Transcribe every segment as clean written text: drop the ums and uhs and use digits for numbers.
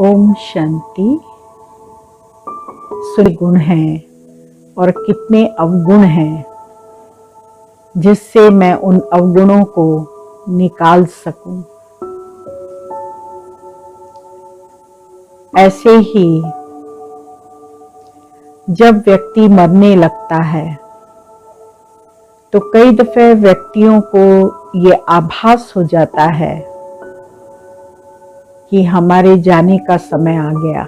ओम शांति। सूर्य गुण हैं और कितने अवगुण हैं जिससे मैं उन अवगुणों को निकाल सकूं। ऐसे ही जब व्यक्ति मरने लगता है तो कई दफे व्यक्तियों को ये आभास हो जाता है कि हमारे जाने का समय आ गया।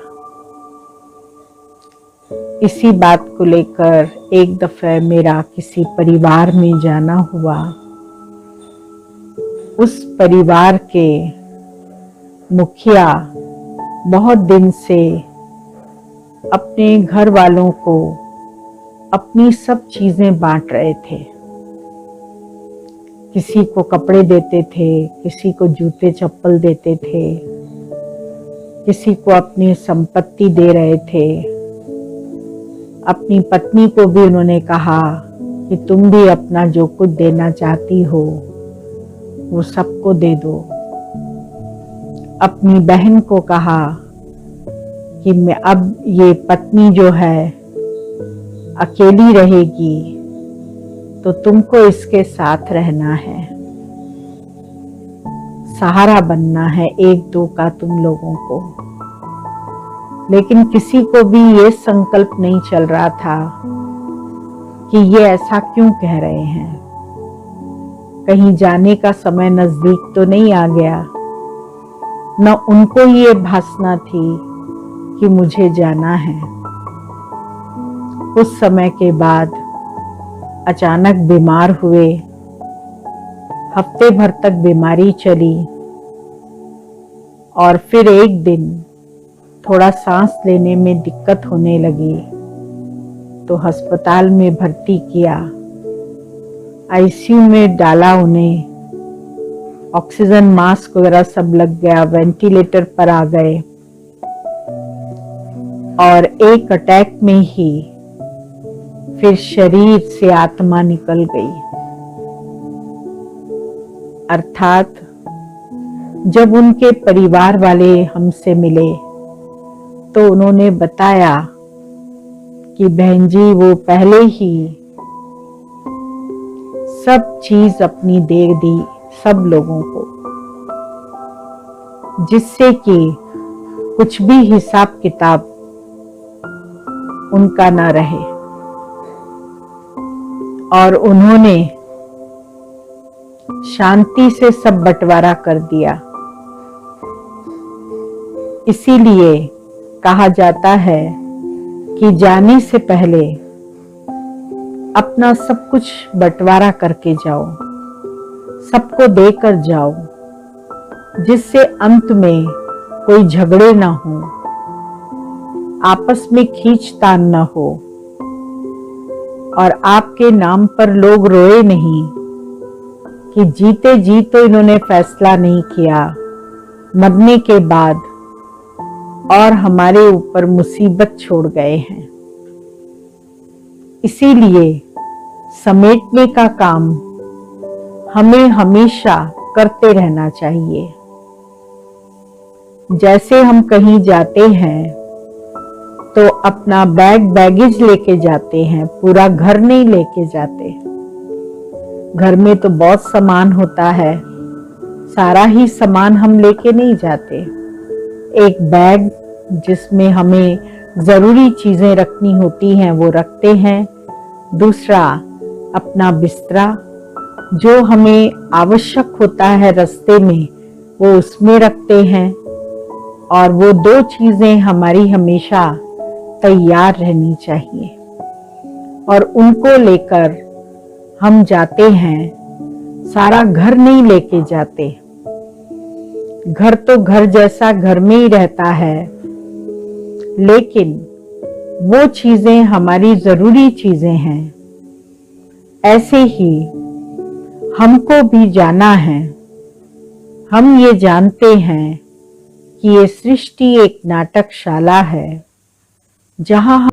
इसी बात को लेकर एक दफे मेरा किसी परिवार में जाना हुआ। उस परिवार के मुखिया बहुत दिन से अपने घर वालों को अपनी सब चीजें बांट रहे थे। किसी को कपड़े देते थे, किसी को जूते चप्पल देते थे, किसी को अपनी संपत्ति दे रहे थे। अपनी पत्नी को भी उन्होंने कहा कि तुम भी अपना जो कुछ देना चाहती हो वो सबको दे दो। अपनी बहन को कहा कि मैं अब ये पत्नी जो है अकेली रहेगी तो तुमको इसके साथ रहना है, सहारा बनना है एक दो का तुम लोगों को। लेकिन किसी को भी ये संकल्प नहीं चल रहा था कि ये ऐसा क्यों कह रहे हैं। कहीं जाने का समय नजदीक तो नहीं आ गया। न उनको ये भासना थी कि मुझे जाना है। कुछ समय के बाद अचानक बीमार हुए। हफ्ते भर तक बीमारी चली और फिर एक दिन थोड़ा सांस लेने में दिक्कत होने लगी तो अस्पताल में भर्ती किया। आईसीयू में डाला उन्हें। ऑक्सीजन मास्क वगैरह सब लग गया, वेंटिलेटर पर आ गए और एक अटैक में ही फिर शरीर से आत्मा निकल गई। अर्थात जब उनके परिवार वाले हमसे मिले तो उन्होंने बताया कि बहन जी वो पहले ही सब चीज अपनी दे दी सब लोगों को, जिससे कि कुछ भी हिसाब किताब उनका ना रहे। और उन्होंने शांति से सब बंटवारा कर दिया। इसीलिए कहा जाता है कि जाने से पहले अपना सब कुछ बंटवारा करके जाओ, सबको देकर जाओ, जिससे अंत में कोई झगड़े ना हो, आपस में खींचतान ना हो और आपके नाम पर लोग रोए नहीं कि जीते जी तो इन्होंने फैसला नहीं किया, मरने के बाद और हमारे ऊपर मुसीबत छोड़ गए हैं। इसीलिए समेटने का काम हमें हमेशा करते रहना चाहिए। जैसे हम कहीं जाते हैं तो अपना बैगेज लेके जाते हैं, पूरा घर नहीं लेके जाते। घर में तो बहुत सामान होता है, सारा ही सामान हम लेके नहीं जाते। एक बैग जिसमें हमें जरूरी चीजें रखनी होती हैं वो रखते हैं। दूसरा अपना बिस्तरा जो हमें आवश्यक होता है रास्ते में वो उसमें रखते हैं। और वो दो चीजें हमारी हमेशा तैयार रहनी चाहिए और उनको लेकर हम जाते हैं। सारा घर नहीं लेके जाते। घर तो घर जैसा घर में ही रहता है, लेकिन वो चीजें हमारी जरूरी चीजें हैं। ऐसे ही हमको भी जाना है। हम ये जानते हैं कि ये सृष्टि एक नाटकशाला है जहां हम